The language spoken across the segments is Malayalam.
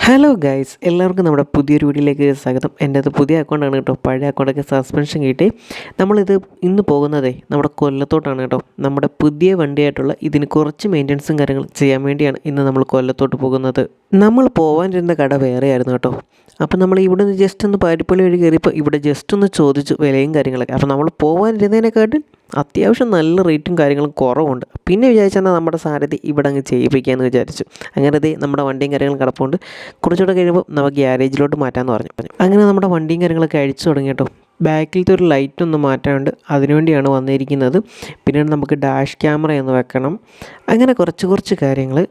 ഹലോ ഗൈസ്, എല്ലാവർക്കും നമ്മുടെ പുതിയൊരു വീഡിയോയിലേക്ക് സ്വാഗതം. എൻ്റെ അത് പുതിയ അക്കൗണ്ടാണ് കേട്ടോ. പഴയ അക്കൗണ്ടൊക്കെ സസ്പെൻഷൻ കിട്ടി. നമ്മളിത് ഇന്ന് പോകുന്നതേ നമ്മുടെ കൊല്ലത്തോട്ടാണ് കേട്ടോ. നമ്മുടെ പുതിയ വണ്ടിയായിട്ടുള്ള ഇതിന് കുറച്ച് മെയിൻ്റനൻസും കാര്യങ്ങളും ചെയ്യാൻ വേണ്ടിയാണ് ഇന്ന് നമ്മൾ കൊല്ലത്തോട്ട് പോകുന്നത്. നമ്മൾ പോകാനിരുന്ന കട വേറെയായിരുന്നു കേട്ടോ. അപ്പം നമ്മൾ ഇവിടെ നിന്ന് ജസ്റ്റ് ഒന്ന് പാരിപ്പള്ളി വഴി കയറിയപ്പോൾ ഇവിടെ ജസ്റ്റ് ഒന്ന് ചോദിച്ചു വിലയും കാര്യങ്ങളൊക്കെ. അപ്പോൾ നമ്മൾ പോകാനിരുന്നതിനെക്കാട്ടും അത്യാവശ്യം നല്ല റേറ്റും കാര്യങ്ങളും കുറവുണ്ട്. പിന്നെ വിചാരിച്ചാൽ നമ്മുടെ സാരഥി ഇവിടെ അങ്ങ് ചെയ്യിപ്പിക്കാമെന്ന് വിചാരിച്ചു. അങ്ങനെ നമ്മുടെ വണ്ടിയും കാര്യങ്ങളും കിടപ്പുണ്ട്. കുറച്ചുകൂടെ കഴിയുമ്പോൾ നമുക്ക് ഗ്യാരേജിലോട്ട് മാറ്റാമെന്ന് പറഞ്ഞു. അങ്ങനെ നമ്മുടെ വണ്ടിയും കാര്യങ്ങളൊക്കെ അഴിച്ചു തുടങ്ങി കേട്ടോ. ബാക്കിലത്തെ ഒരു ലൈറ്റ് ഒന്ന് മാറ്റാനുണ്ട്, അതിനുവേണ്ടിയാണ് വന്നിരിക്കുന്നത്. പിന്നീട് നമുക്ക് ഡാഷ് ക്യാമറ ഒന്ന് വെക്കണം. അങ്ങനെ കുറച്ച് കാര്യങ്ങൾ.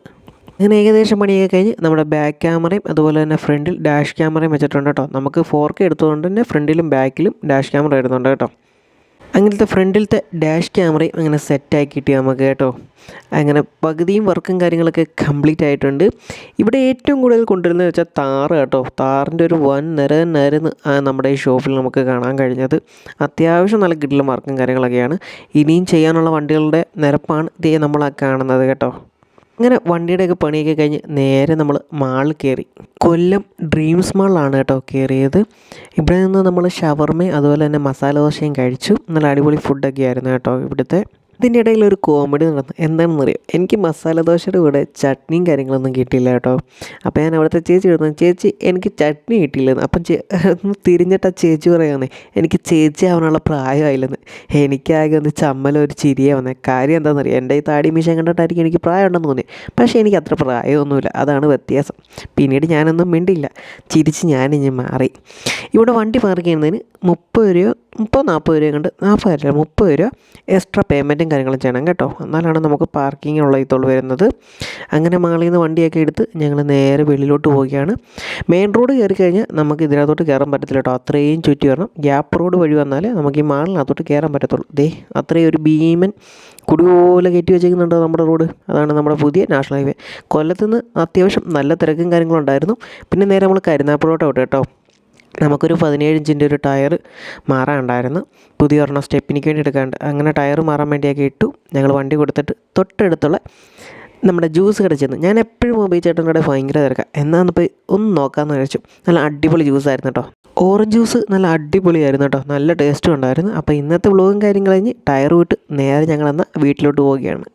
അങ്ങനെ ഏകദേശം പണിയൊക്കെ കഴിഞ്ഞ് നമ്മുടെ ബാക്ക് ക്യാമറയും അതുപോലെ തന്നെ ഫ്രണ്ടിൽ ഡാഷ് ക്യാമറയും വെച്ചിട്ടുണ്ട് കേട്ടോ. നമുക്ക് 4K എടുത്തുകൊണ്ട് തന്നെ ഫ്രണ്ടിലും ബാക്കിലും ഡാഷ് ക്യാമറ വരുന്നുണ്ട് കേട്ടോ. അങ്ങനത്തെ ഫ്രണ്ടിലത്തെ ഡാഷ് ക്യാമറയും അങ്ങനെ സെറ്റാക്കിയിട്ട് നമുക്ക് കേട്ടോ. അങ്ങനെ പകുതിയും വർക്കും കാര്യങ്ങളൊക്കെ കംപ്ലീറ്റ് ആയിട്ടുണ്ട്. ഇവിടെ ഏറ്റവും കൂടുതൽ കൊണ്ടുവരുന്നത് വെച്ചാൽ താറ് കേട്ടോ. താറിൻ്റെ ഒരു വൻ നിരന്ന് നമ്മുടെ ഈ ഷോപ്പിൽ നമുക്ക് കാണാൻ കഴിഞ്ഞത്. അത്യാവശ്യം നല്ല കിടിലൻ വർക്കും കാര്യങ്ങളൊക്കെയാണ്. ഇനിയും ചെയ്യാനുള്ള വണ്ടികളുടെ നിരപ്പാണ് ഇതേ നമ്മൾ കാണുന്നത് കേട്ടോ. അങ്ങനെ വണ്ടിയുടെയൊക്കെ പണിയൊക്കെ കഴിഞ്ഞ് നേരെ നമ്മൾ മാളിൽ കയറി. കൊല്ലം ഡ്രീംസ് മാളിലാണ് കേട്ടോ കയറിയത്. ഇവിടെ നിന്ന് നമ്മൾ ഷവർമയും അതുപോലെ തന്നെ മസാല ദോശയും കഴിച്ചു. നല്ല അടിപൊളി ഫുഡൊക്കെ ആയിരുന്നു കേട്ടോ ഇവിടുത്തെ. ഇതിൻ്റെ ഇടയിൽ ഒരു കോമഡി നടന്നു. എന്താണെന്നറിയാം, എനിക്ക് മസാല ദോശയുടെ കൂടെ ചട്നിയും കാര്യങ്ങളൊന്നും കിട്ടിയില്ല കേട്ടോ. അപ്പോൾ ഞാൻ അവിടുത്തെ ചേച്ചി എഴുതുന്നു, ചേച്ചി എനിക്ക് ചട്നി കിട്ടിയില്ലെന്ന്. അപ്പം തിരിഞ്ഞിട്ട് ആ ചേച്ചി പറയുന്നേ, എനിക്ക് ചേച്ചി ആവാനുള്ള പ്രായമായില്ലെന്ന്. എനിക്കാകെ ഒന്ന് ചമ്മലൊരു ചിരിയെ വന്നേ. കാര്യം എന്താണെന്നറിയാം, എൻ്റെ ഈ താടി മീശ കണ്ടിട്ടായിരിക്കും എനിക്ക് പ്രായം ഉണ്ടെന്ന് തോന്നി. പക്ഷേ എനിക്ക് അത്ര പ്രായമൊന്നുമില്ല, അതാണ് വ്യത്യാസം. പിന്നീട് ഞാനൊന്നും മിണ്ടില്ല, ചിരിച്ച് ഞാനിഞ്ഞ് മാറി. ഇവിടെ വണ്ടി പാർക്ക് ചെയ്യുന്നതിന് 30 രൂപ 40 രൂപ കണ്ട് 30 രൂപ എക്സ്ട്രാ പേയ്മെൻറ്റും കാര്യങ്ങളും ചെയ്യണം കേട്ടോ. എന്നാലാണ് നമുക്ക് പാർക്കിങ്ങിനുള്ള ഇതുള്ളൂ വരുന്നത്. അങ്ങനെ മാളിൽ നിന്ന് വണ്ടിയൊക്കെ എടുത്ത് ഞങ്ങൾ നേരെ വെളിയിലോട്ട് പോവുകയാണ്. മെയിൻ റോഡ് കയറി കഴിഞ്ഞാൽ നമുക്ക് ഇതിനകത്തോട്ട് കയറാൻ പറ്റത്തില്ല കേട്ടോ. അത്രയും ചുറ്റി വരണം. ഗ്യാപ്പ് റോഡ് വഴി വന്നാലേ നമുക്ക് ഈ മാളിനകത്തോട്ട് കയറാൻ പറ്റത്തുള്ളൂ. അത്രയും ഒരു ഭീമൻ കുടിപോലെ കയറ്റി വെച്ചേക്കുന്നുണ്ടോ നമ്മുടെ റോഡ്. അതാണ് നമ്മുടെ പുതിയ നാഷണൽ ഹൈവേ. കൊല്ലത്തുനിന്ന് അത്യാവശ്യം നല്ല തിരക്കും കാര്യങ്ങളും ഉണ്ടായിരുന്നു. പിന്നെ നേരെ നമ്മൾ കരുനാഗപ്പുഴോട്ട് വിട്ടു കേട്ടോ. നമുക്കൊരു 17 ഇഞ്ചിൻ്റെ ഒരു ടയർ മാറാനുണ്ടായിരുന്നു. പുതിയ ഒരെണ്ണം സ്റ്റെപ്പിനിക്ക് വേണ്ടി എടുക്കാണ്ട്. അങ്ങനെ ടയർ മാറാൻ വേണ്ടിയൊക്കെ ഇട്ടു. ഞങ്ങൾ വണ്ടി കൊടുത്തിട്ട് തൊട്ടടുത്തുള്ള നമ്മുടെ ജ്യൂസ് കട ചെന്ന്. ഞാൻ എപ്പോഴും മൊബൈൽ ചേട്ടൻ കട ഭയങ്കര തിരക്കാം. എന്നാന്ന് പോയി ഒന്ന് നോക്കാമെന്ന് വിചാരിച്ചു. നല്ല അടിപൊളി ജ്യൂസായിരുന്നു കേട്ടോ. ഓറഞ്ച് ജ്യൂസ് നല്ല അടിപൊളിയായിരുന്നു കേട്ടോ. നല്ല ടേസ്റ്റും ഉണ്ടായിരുന്നു. അപ്പോൾ ഇന്നത്തെ വ്ളോഗും കാര്യങ്ങൾ കഴിഞ്ഞ് ടയർ വിട്ട് നേരെ ഞങ്ങളെന്നാൽ വീട്ടിലോട്ട് പോവുകയാണ്.